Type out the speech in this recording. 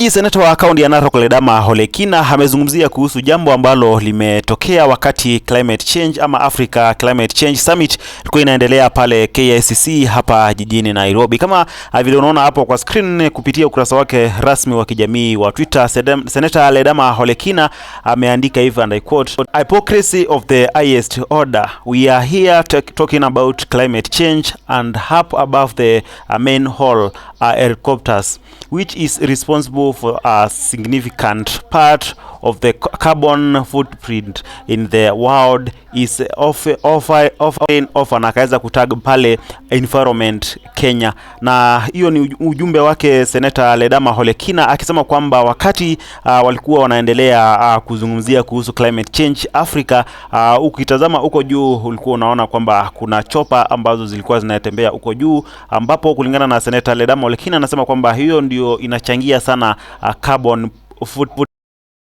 Seneta wa kaunti ya Narok Ledama Kina amezungumzia kuhusu jambo ambalo limetokea wakati climate change ama Africa Climate Change Summit ilikuwa inaendelea pale KICC hapa jijini Nairobi. Kama vile unaona hapo kwa screen kupitia ukurasa wake rasmi wa kijamii wa Twitter, Seneta Ledama Kina ameandika hivi, and I quote, "Hypocrisy of the highest order. We are here talking about climate change, and up above the main hall are helicopters, which is responsible for a significant part of the carbon footprint in the world is often akaweza kutag pale environment Kenya." Na hiyo ni ujumbe wake Seneta Ledama Kina akisema kwamba wakati walikuwa wanaendelea kuzungumzia kuhusu climate change Africa, ukitazama huko juu ulikuwa unaona kwamba kuna chopa ambazo zilikuwa zinatembea huko juu, ambapo kulingana na Seneta Ledama Kina anasema kwamba hiyo ndio inachangia sana carbon footprint